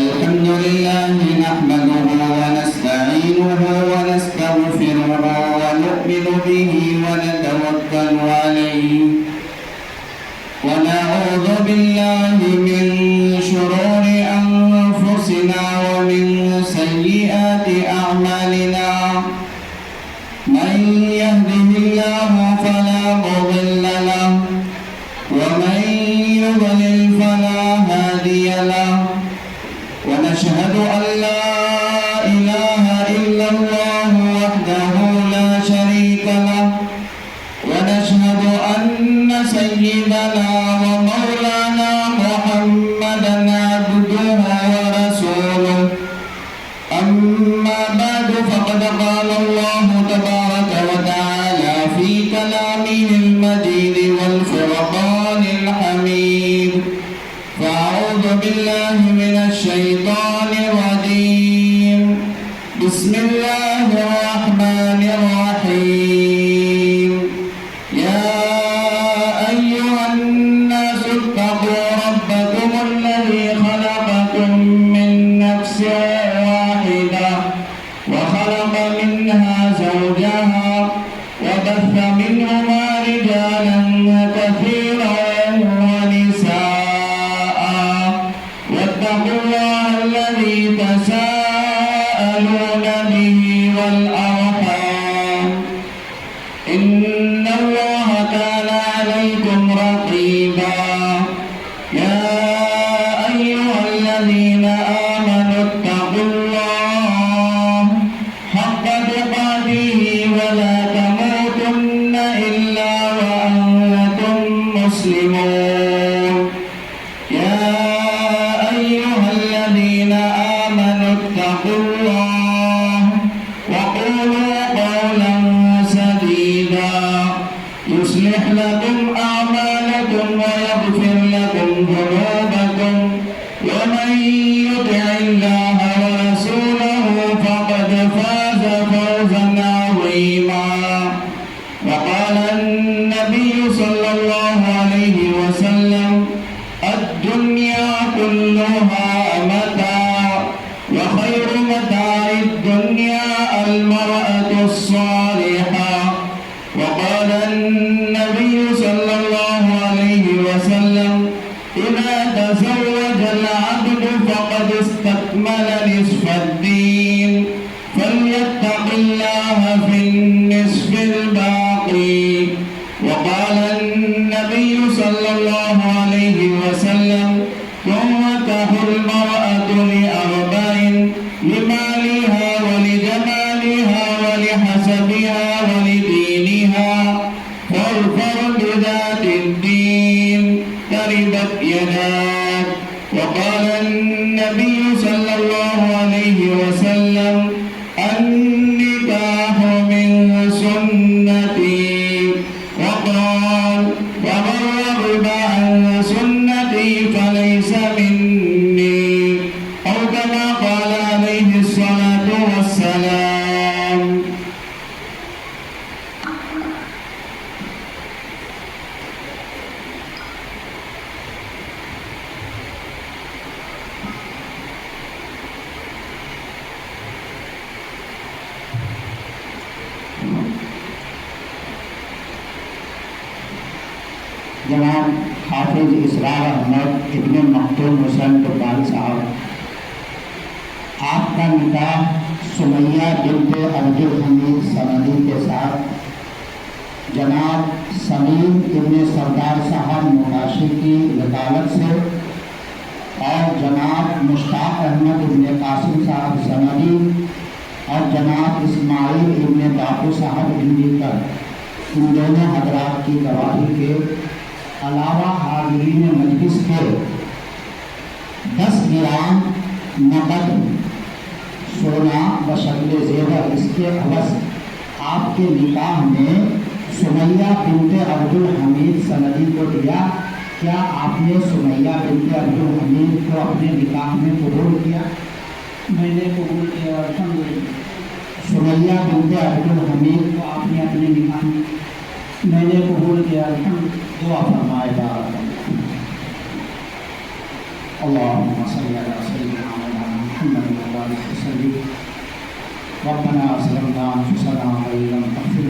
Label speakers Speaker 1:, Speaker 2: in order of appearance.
Speaker 1: الحمد لله نحمده ونستعينه ونستغفره ونؤمن به ونتوكل عليه ونعوذ بالله من شرور أنفسنا ومن سيئات أعمالنا من يهده الله فلا مضل له ومن يضلل فلا هادي له ونشهد أن لا إله إلا الله وحده لا شريك له ونشهد أن سيدنا ومولانا محمدا عبده ورسوله أما بعد فقد قال الله تبارك وتعالى في كلامه المجيد والفرقان الحميد فأعوذ بالله من الشيطان الرجيم بسم الله الرحمن الرحيم يا أيها الناس اتقوا ربكم الذي خلقكم من نفس واحدة وخلق منها زوجها وبث منهما رجالا كثيرا ونساء واتقوا الله الذي تساءلون به والأرحام إن الله كان عليكم رقيبا يا أيها الذين آمنوا اتقوا الله حق تقاته ولا تموتن إلا وأنتم مسلمون يا أيها الذين آمنوا اتقوا الله وقولوا قولا سديدا يصلح لكم أعمالكم ويغفر لكم ذنوبكم ومن يطع الله ورسوله فقد فاز فوزا عظيما وقال النبي صلى الله عليه وسلم الدنيا كلها متاع وخير متاع الدنيا المرأة الصالحة وقال النبي صلى الله عليه وسلم إذا تزوج العبد فقد استكمل نصف الدين فليتق الله في النصف الباقي وقال النبي صلى الله عليه وسلم تنكح المرأة لأربع لمالها ولجمالها ولحسبها ولدينها فاظفر بذات الدين تربت يداك وقال النبي صلى الله عليه وسلم النكاح من سنتي وقال ومن رغب عن سنتي فليس مني أو كما قال عليه الصلاة والسلام
Speaker 2: जनाब हाफिज इसरार अहमद इब्न मखदूम हुसैन कुर्बानी साहब, आपका निकाह सुमैया बिन्त अब्दुल हमीद सनदी के साथ जनाब समीम इब्न सरदार साहब मुकाशी की वकालत से और जनाब मुश्ताक अहमद इब्न कासिम साहब सनदी और जनाब इस्माइल इब्न बापू साहब इंदीकर इन दोनों हजरात की गवाही के अलावा हाज़रीन मजलिस के 10 ग्राम नकद सोना बशक्ल ज़ेवर इसके अवस आपके निकाह में सुमैया बिन्त अब्दुल हमीद सनदी को दिया। क्या आपने सुमैया बिन्त अब्दुल हमीद को अपने निकाह में कबूल किया?
Speaker 3: मैंने कबूल किया अल्हम्दुलिल्लाह।
Speaker 2: सुमैया बिन्त अब्दुल हमीद को आपने अपने निकाह में
Speaker 3: मैंने कबूल किया अल्हम्दुलिल्लाह।
Speaker 2: दुआ फरमाए। अल्लाहुम्मा सल्ली अला सय्यिदिना شریک ربنا ظلمنا انفسنا وان لم تغفر